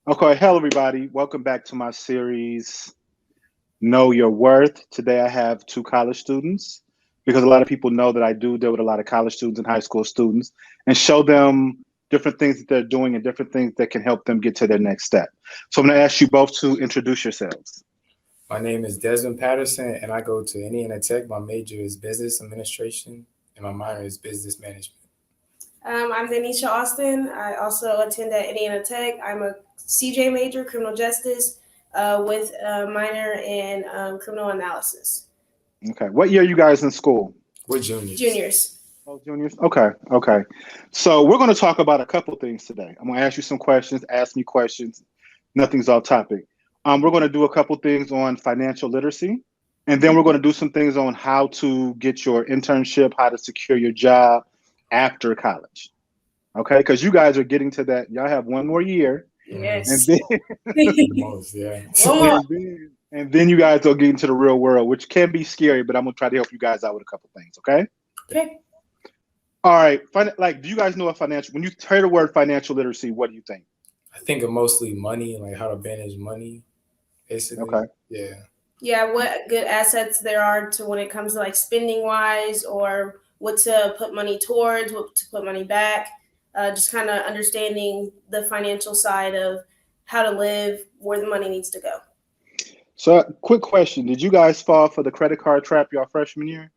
Okay, hello everybody. Welcome back to my series, Know Your Worth. Today I have two college students because a lot of people know that I do deal with a lot of college students and high school students and show them different things that they're doing and different things that can help them get to their next step. So I'm going to ask you both to introduce yourselves. My name is Desmond Patterson, and I go to Indiana Tech. My major is business administration, and my minor is business management. I'm Denisha Austin. I also attend at Indiana Tech. I'm a CJ major, criminal justice, with a minor in criminal analysis. Okay. What year are you guys in school? We're juniors. Juniors. Oh, juniors. Okay. So we're going to talk about a couple things today. I'm going to ask you some questions, ask me questions. Nothing's off topic. We're going to do a couple things on financial literacy, and then we're going to do some things on how to get your internship, how to secure your job after college. Okay, because you guys are getting to that. Y'all have one more year, and Yes. then The most, yeah. One more. and then you guys will get into the real world, which can be scary. But I'm gonna try to help you guys out with a couple things. Okay. Okay. All right. Like, do you guys know what financial? When you hear the word financial literacy, what do you think? I think of mostly money, like how to manage money, basically. Okay. Yeah. Yeah, what good assets there are to when it comes to like spending wise, or what to put money towards, what to put money back. Just kind of understanding the financial side of how to live, where the money needs to go. So, quick question: did you guys fall for the credit card trap your freshman year?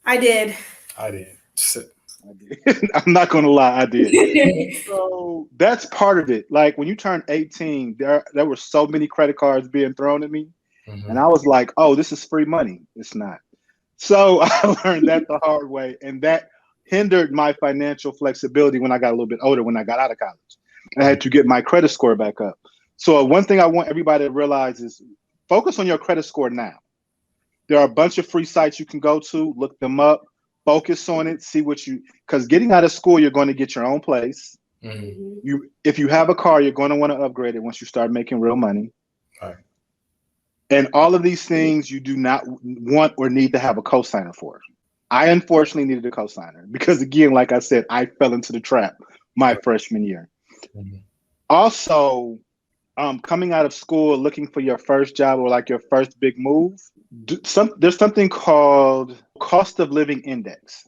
I did. I did. I did. I'm not gonna lie, I did. So that's part of it. Like when you turn 18, there were so many credit cards being thrown at me, and Hmm. I was like, "Oh, this is free money." It's not. So I learned that the hard way, and that hindered my financial flexibility when I got a little bit older. When I got out of college, I had to get my credit score back up. So one thing I want everybody to realize is focus on your credit score now. There are a bunch of free sites you can go to, look them up, focus on it, see what you because getting out of school, you're going to get your own place. Hmm. Mhm. If you have a car, you're going to want to upgrade it once you start making real money. All right. And all of these things you do not want or need to have a cosigner for. I unfortunately needed a cosigner because, again, like I said, I fell into the trap my freshman year. Hmm. Also, coming out of school, looking for your first job or like your first big move, there's something called cost of living index.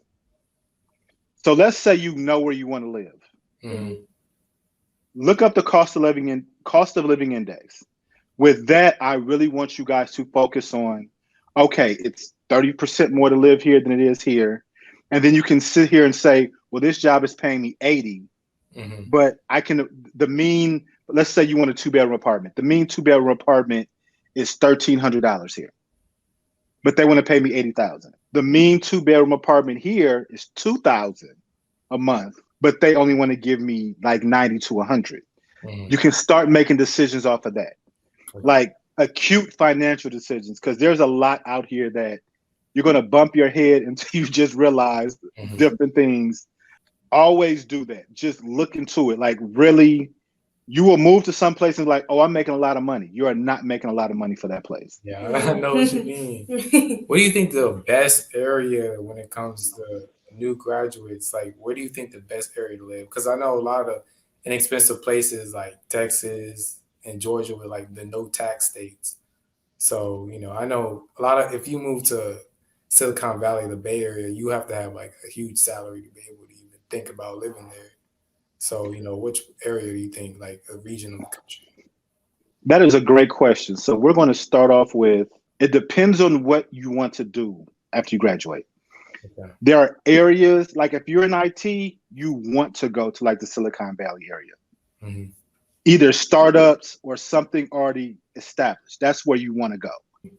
So let's say you know where you want to live. Hmm. Look up the cost of living index. With that, I really want you guys to focus on, okay, it's 30% more to live here than it is here. And then you can sit here and say, well, this job is paying me 80, Hmm. but the mean, let's say you want a two-bedroom apartment. The mean two-bedroom apartment is $1,300 here, but they want to pay me 80,000. The mean two-bedroom apartment here is 2,000 a month, but they only want to give me like 90 to 100. Hmm. You can start making decisions off of that, like acute financial decisions, because there's a lot out here that you're going to bump your head until you just realize Hmm. different things. Always do that. Just look into it. Like, really, you will move to some place and like, oh, I'm making a lot of money. You are not making a lot of money for that place. Yeah, I know what you mean. What do you think the best area when it comes to new graduates? Like, where do you think the best area to live? Because I know a lot of inexpensive places like Texas and Georgia with like the no tax states. So, I know a lot of if you move to Silicon Valley, the Bay Area, you have to have like a huge salary to be able to even think about living there. So, which area do you think, like a region of the country? That is a great question. So we're going to start off with it depends on what you want to do after you graduate. Okay. There are areas like if you're in IT, you want to go to like the Silicon Valley area, Hmm. either startups or something already established. That's where you want to go.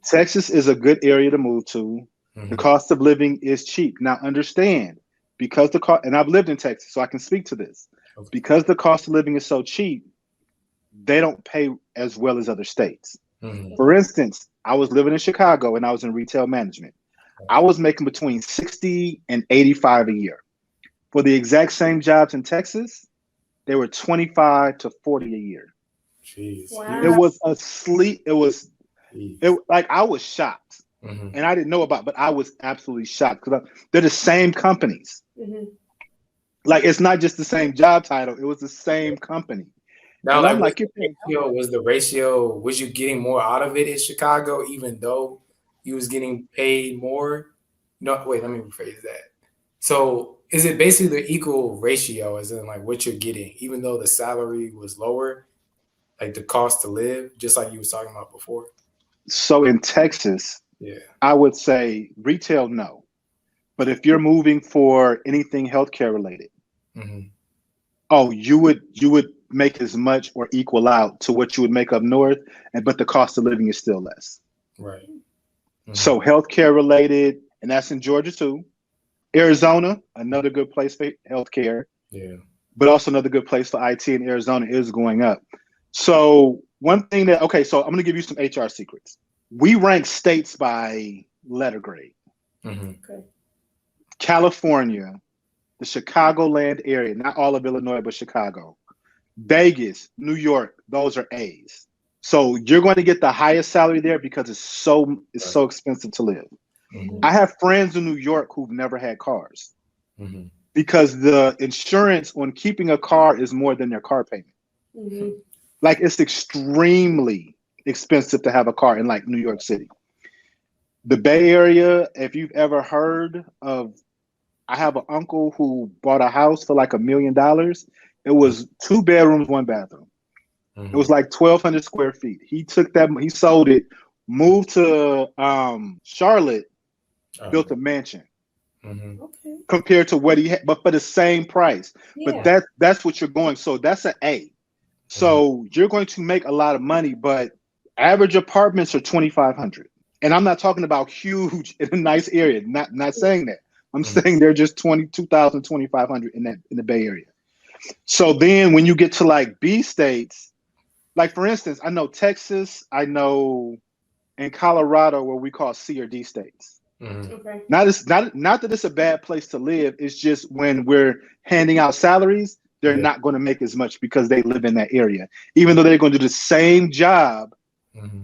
Texas is a good area to move to. The Hmm. cost of living is cheap. Now, understand because the cost, and I've lived in Texas, so I can speak to this. Okay. Because the cost of living is so cheap, they don't pay as well as other states. Hmm. For instance, I was living in Chicago and I was in retail management. I was making between 60 and 85 a year. For the exact same jobs in Texas, they were 25 to 40 a year. Jeez, It Wow. huge. was a sleep. It Jeez. like I was shocked, Hmm. and I didn't know about, but I was absolutely shocked because they're the same companies. Hmm. Like it's not just the same job title; it was the same company. Now, And I'm like, like, you're paying the ratio, was you getting more out of it in Chicago, even though you was getting paid more? No, wait, let me rephrase that. So is it basically the equal ratio as in like what you're getting, even though the salary was lower, like the cost to live, just like you was talking about before? So in Texas, Yeah. I would say retail, no. But if you're moving for anything healthcare related, Mm-hmm. oh, you would make as much or equal out to what you would make up north, but the cost of living is still less. Right. Mm-hmm. So healthcare related, and that's in Georgia too. Arizona, another good place for healthcare. Yeah. But also another good place for IT in Arizona is going up. So one thing so I'm going to give you some HR secrets. We rank states by letter grade. Mm-hmm. Okay. California, the Chicagoland area, not all of Illinois, but Chicago. Vegas, New York, those are A's. So you're going to get the highest salary there because it's so expensive to live. Mm-hmm. I have friends in New York who've never had cars. Mm-hmm. Because the insurance on keeping a car is more than their car payment. Mm-hmm. Like it's extremely expensive to have a car in like New York City. The Bay Area, if you've ever heard of, I have an uncle who bought a house for like $1 million. It was 2 bedrooms, 1 bathroom. Mm-hmm. It was like 1,200 square feet. He took that, he sold it, moved to Charlotte, built a mansion. Mm-hmm. Okay. Compared to what he had, but for the same price. Yeah. But that's what you're going. So that's an A. So you're going to make a lot of money, but average apartments are 2,500. And I'm not talking about huge in a nice area. Not saying that. I'm saying they're just 22,000, 2,500 in the Bay Area. So then when you get to like B states, like for instance, I know Texas, I know in Colorado what we call C or D states. Mm-hmm. Okay. Not that it's a bad place to live. It's just when we're handing out salaries, they're not going to make as much because they live in that area. Even though they're going to do the same job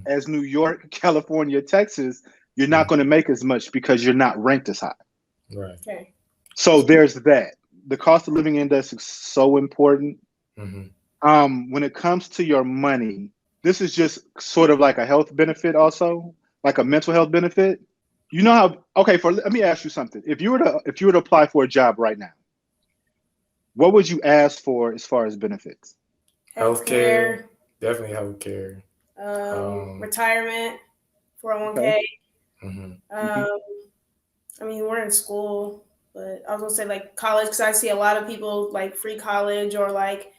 as New York, California, Texas, you're not going to make as much because you're not ranked as high. Right. Okay. So there's that. The cost of living index is so important. Mm-hmm. When it comes to your money, this is just sort of like a health benefit also, like a mental health benefit. You know how? Okay, let me ask you something. If you were to apply for a job right now, what would you ask for as far as benefits? Healthcare, definitely healthcare. Retirement, 401k. Okay. Mm-hmm. I mean, we're in school, but I was gonna say like college because I see a lot of people like free college or like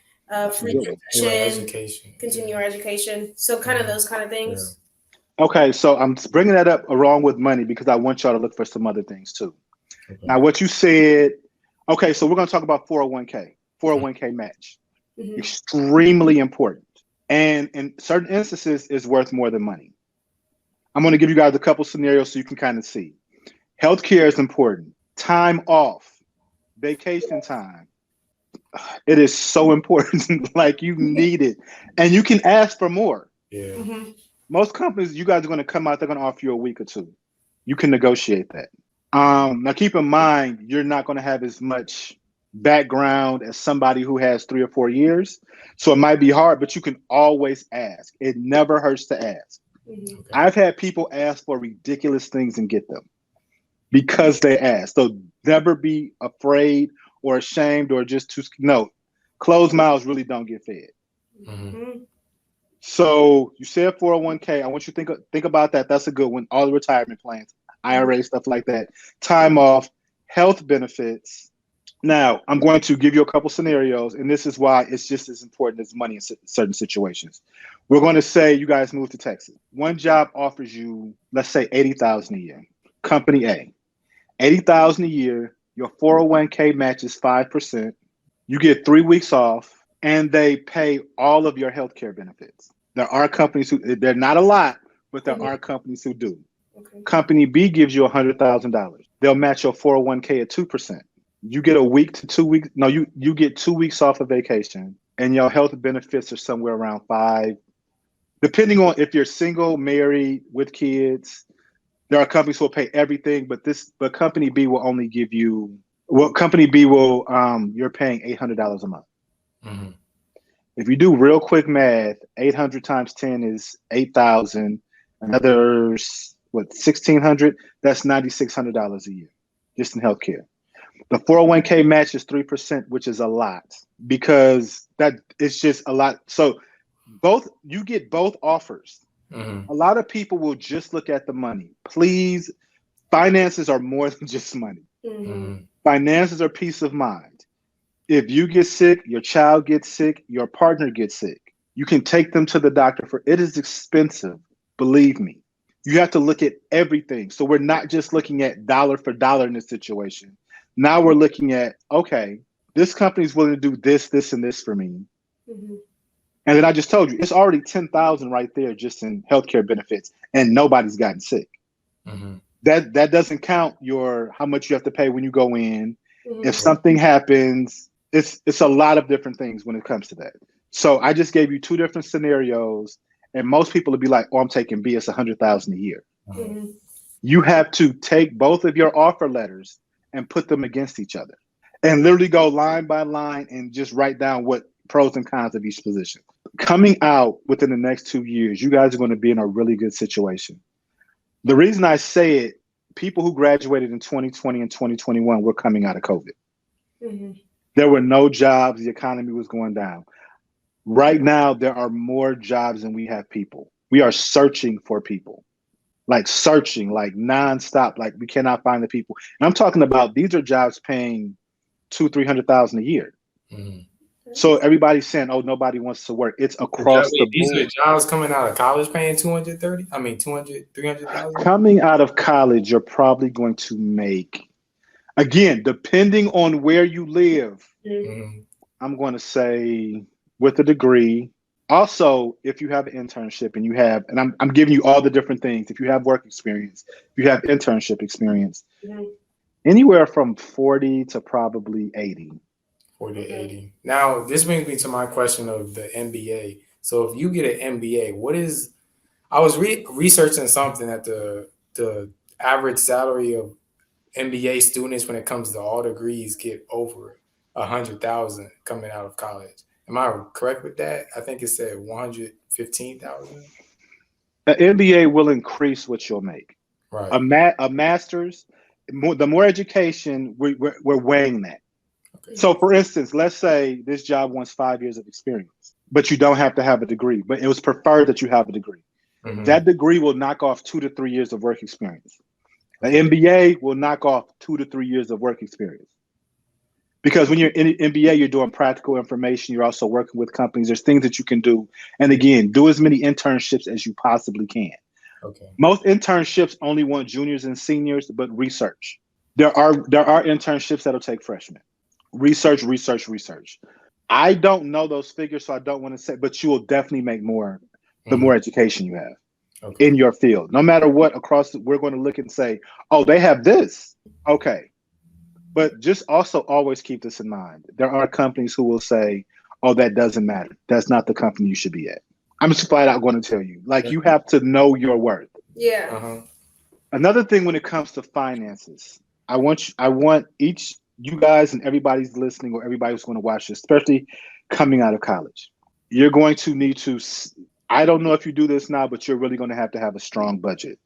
free education, continue our education. So kind of those kind of things. Yeah. Okay, so I'm bringing that up along with money because I want y'all to look for some other things too. Okay. Now, what you said, okay, so we're going to talk about 401k match. Mm-hmm. Extremely important. And in certain instances, is worth more than money. I'm going to give you guys a couple scenarios so you can kind of see. Healthcare is important. Time off, vacation time. It is so important. Like you need it. And you can ask for more. Yeah. Mm-hmm. Most companies, you guys are going to come out, they're going to offer you a week or two. You can negotiate that. Now, keep in mind, you're not going to have as much background as somebody who has 3 or 4 years. So it might be hard, but you can always ask. It never hurts to ask. Mm-hmm. Okay. I've had people ask for ridiculous things and get them because they ask. So never be afraid or ashamed or just closed mouths really don't get fed. Mm-hmm. So you said 401k. I want you to think about that. That's a good one. All the retirement plans, IRA, stuff like that. Time off, health benefits. Now, I'm going to give you a couple scenarios, and this is why it's just as important as money in certain situations. We're going to say you guys move to Texas. One job offers you, let's say, $80,000 a year. Company A, $80,000 a year. Your 401k matches 5%. You get 3 weeks off. And they pay all of your healthcare benefits. There are companies they're not a lot, but there are companies who do. Okay. Company B gives you $100,000. They'll match your 401k at 2%. You get a week to 2 weeks. No, you get 2 weeks off of vacation, and your health benefits are somewhere around 5. Depending on if you're single, married, with kids, there are companies who will pay everything, but company B will only give you. Well, company B will you're paying $800 a month. Mm-hmm. If you do real quick math, 800 times 10 is 8,000. Another, what, 1,600? That's $9,600 a year just in healthcare. The 401k match is 3%, which is a lot because that it's just a lot. So you get both offers. A lot of people will just look at the money. Please, finances are more than just money. Finances are peace of mind. If you get sick, your child gets sick, your partner gets sick, you can take them to the doctor for it is expensive. Believe me, you have to look at everything. So we're not just looking at dollar for dollar in this situation. Now we're looking at, okay, this company's willing to do this, this, and this for me. And then I just told you, it's already 10,000 right there just in healthcare benefits, and nobody's gotten sick. That doesn't count how much you have to pay when you go in. If something happens, it's a lot of different things when it comes to that. So I just gave you two different scenarios, and most people would be like, "Oh, I'm taking B. It's 100,000 a year." You have to take both of your offer letters and put them against each other, and literally go line by line and just write down what pros and cons of each position. Coming out within the next 2 years, you guys are going to be in a really good situation. The reason I say it, people who graduated in 2020 and 2021 were coming out of COVID. There were no jobs. The economy was going down. Right now, there are more jobs than we have people. We are searching for people, like searching, like nonstop. Like we cannot find the people. And I'm talking about these are jobs paying $200,000-300,000 a year. So everybody's saying, "Oh, nobody wants to work." It's across the board. These are jobs coming out of college paying 300,000. Coming out of college, you're probably going to make, again, depending on where you live, I'm going to say with a degree. Also, if you have an internship and I'm giving you all the different things. If you have work experience, if you have internship experience, anywhere from 40 to probably 80. 40 to 80. Now, this brings me to my question of the MBA. So if you get an MBA, I was researching something that the average salary of MBA students when it comes to all degrees get over 100,000 coming out of college. Am I correct with that? I think it said 115,000. An MBA will increase what you'll make. Right. A master's, the more education, we're weighing that. Okay. So, for instance, let's say this job wants 5 years of experience, but you don't have to have a degree. But it was preferred that you have a degree. That degree will knock off 2 to 3 years of work experience. An MBA will knock off 2 to 3 years of work experience. Because when you're in MBA, you're doing practical information. You're also working with companies. There's things that you can do. And again, do as many internships as you possibly can. Okay. Most internships only want juniors and seniors, but research. There are internships that'll take freshmen. Research. I don't know those figures, so I don't want to say, but you will definitely make more the more education you have in your field. No matter what, we're going to look and say, "Oh, they have this." Okay. But just also always keep this in mind. There are companies who will say, "Oh, that doesn't matter. That's not the company you should be at." I'm just flat out going to tell you, like, you have to know your worth. Yeah. Another thing when it comes to finances, I want each you guys and everybody's listening or everybody who's going to watch this, especially coming out of college, you're going to need to, I don't know if you do this now, but you're really going to have a strong budget.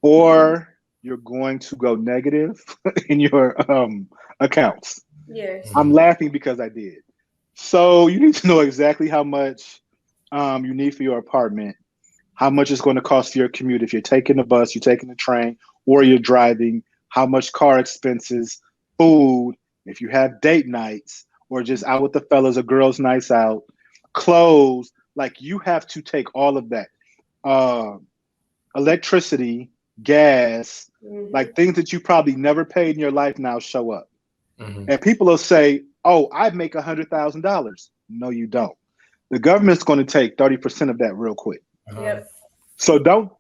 Or you're going to go negative in your accounts. Yes. I'm laughing because I did. So you need to know exactly how much you need for your apartment, how much it's going to cost for your commute if you're taking the bus, you're taking the train, or you're driving, how much car expenses, food, if you have date nights, or just out with the fellas or girls' nights out, clothes. Like, you have to take all of that. Electricity, gas, like things that you probably never paid in your life now show up. And people will say, "Oh, I make $100,000. No, you don't. The government's going to take 30% of that real quick. Yep. So don't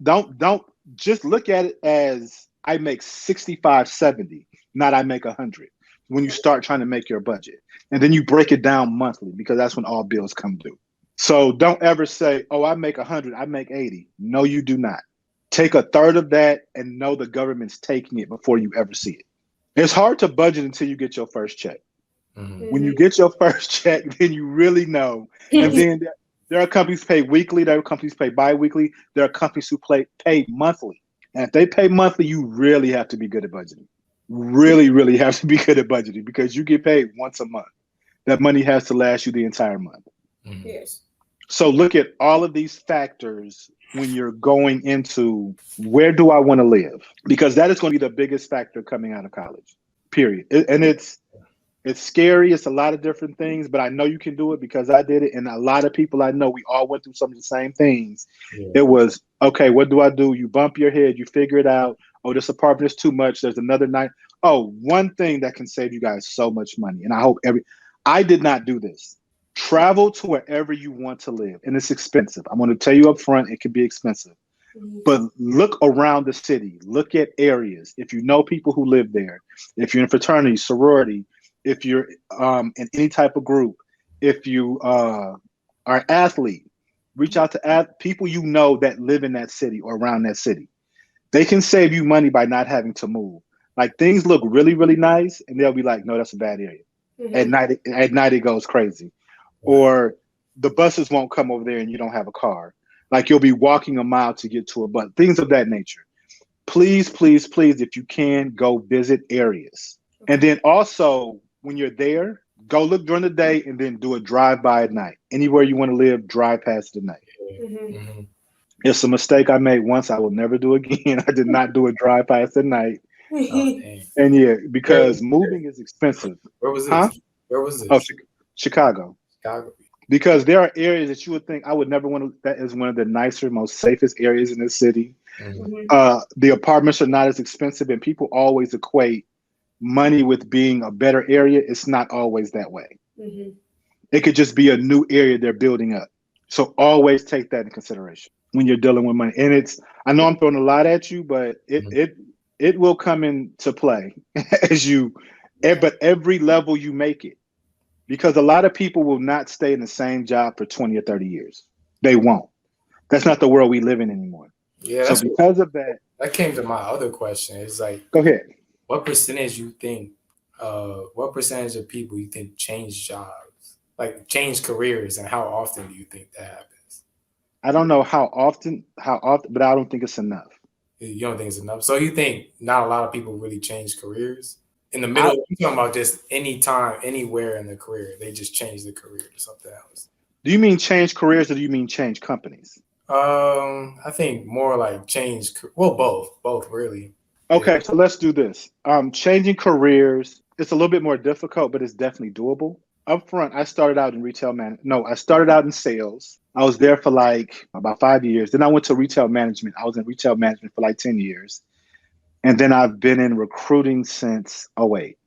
just look at it as I make 65, 70, not I make 100 when you start trying to make your budget. And then you break it down monthly because that's when all bills come due. So don't ever say, "Oh, I make 100, I make 80. No, you do not. Take a third of that and know the government's taking it before you ever see it. It's hard to budget until you get your first check. Mhm. When you get your first check, then you really know. And then there are companies pay weekly. There are companies pay bi-weekly. There are companies who pay monthly. And if they pay monthly, you really have to be good at budgeting. Really, really have to be good at budgeting because you get paid once a month. That money has to last you the entire month. Mhm. Yes. So look at all of these factors when you're going into where do I want to live? Because that is going to be the biggest factor coming out of college, period. And it's scary. It's a lot of different things, but I know you can do it because I did it. And a lot of people I know, we all went through some of the same things. Yeah. It was, okay, what do I do? You bump your head, you figure it out. Oh, this apartment is too much. There's another night. Oh, one thing that can save you guys so much money. And I hope I did not do this. Travel to wherever you want to live. And it's expensive. I'm going to tell you up front, it can be expensive. But look around the city. Look at areas. If you know people who live there, if you're in a fraternity, sorority, if you're in any type of group, if you are an athlete, reach out to people you know that live in that city or around that city. They can save you money by not having to move. Like things look really, really nice, and they'll be like, "No, that's a bad area." At night it goes crazy, or the buses won't come over there, and you don't have a car. Like you'll be walking a mile to get to a bus. Things of that nature. Please, please, please, if you can, go visit areas, and then also when you're there, go look during the day, and then do a drive-by at night. Anywhere you want to live, drive past at night. Mhm. It's a mistake I made once. I will never do again. I did not do a drive past at night. Oh, dang. And yeah, because moving is expensive. Where was Huh? this? Where was this? Oh, Chicago. Chicago. Because there are areas that you would think I would never want to. That is one of the nicer, most safest areas in the city. Mhm. The apartments are not as expensive, and people always equate money with being a better area. It's not always that way. It could just be a new area they're building up. So always take that in consideration when you're dealing with money. And I know I'm throwing a lot at you, but it will come into play but every level you make it. Because a lot of people will not stay in the same job for 20 or 30 years. They won't. That's not the world we live in anymore. Yeah. So because of that, that came to my other question. It's like, go ahead. what percentage you think? What percentage of people you think change jobs, like change careers, and how often do you think that happens? I don't know how often, but I don't think it's enough. You don't think it's enough? So you think not a lot of people really change careers? In the middle, you're talking about just any time, anywhere in the career, they just change the career to something else. Do you mean change careers or do you mean change companies? I think more like change. Well, both really. Okay, so let's do this. Changing careers, it's a little bit more difficult, but it's definitely doable. Up front, I started out in I started out in sales. I was there for like about 5 years. Then I went to retail management. I was in retail management for like 10 years. And then I've been in recruiting since 2008.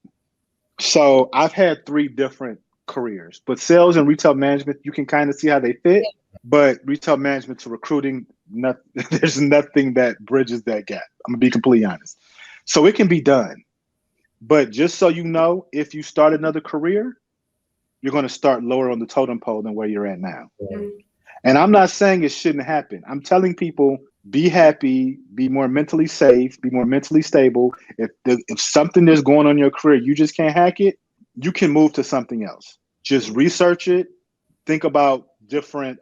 So I've had 3 different careers, but sales and retail management, you can kind of see how they fit. But retail management to recruiting, there's nothing that bridges that gap. I'm gonna be completely honest. So it can be done. But just so you know, if you start another career, you're going to start lower on the totem pole than where you're at now. And I'm not saying it shouldn't happen. I'm telling people, be happy, be more mentally safe, be more mentally stable. If something is going on in your career, you just can't hack it, you can move to something else. Just research it. Think about different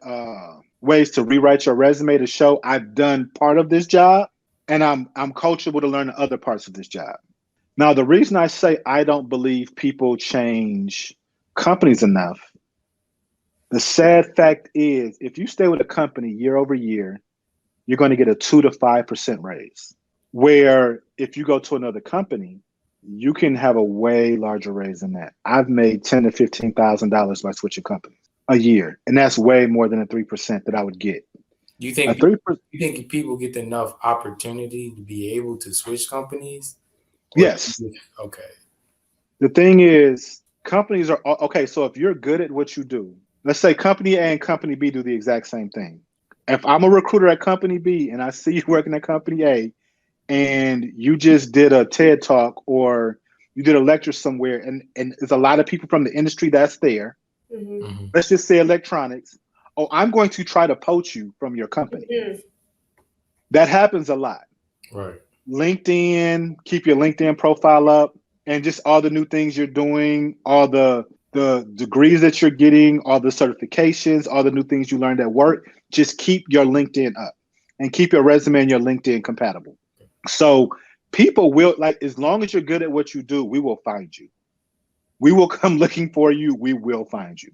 ways to rewrite your resume to show I've done part of this job and I'm coachable to learn the other parts of this job. Now, the reason I say I don't believe people change companies enough, the sad fact is if you stay with a company year over year, you're going to get a 2 to 5% raise. Where if you go to another company, you can have a way larger raise than that. I've made $10,000 to $15,000 by switching companies a year, and that's way more than a 3% that I would get. You think people get enough opportunity to be able to switch companies? Yes. Okay. The thing is, companies are okay. So if you're good at what you do, let's say company A and company B do the exact same thing. If I'm a recruiter at company B and I see you working at company A and you just did a TED talk or you did a lecture somewhere and there's a lot of people from the industry that's there. Let's just say electronics. Oh, I'm going to try to poach you from your company. That happens a lot. Right. LinkedIn, keep your LinkedIn profile up. and just all the new things you're doing, all the degrees that you're getting, all the certifications, all the new things you learned at work. Just keep your LinkedIn up and keep your resume and your LinkedIn compatible. So people will, like, as long as you're good at what you do, we will find you. We will come looking for you. We will find you.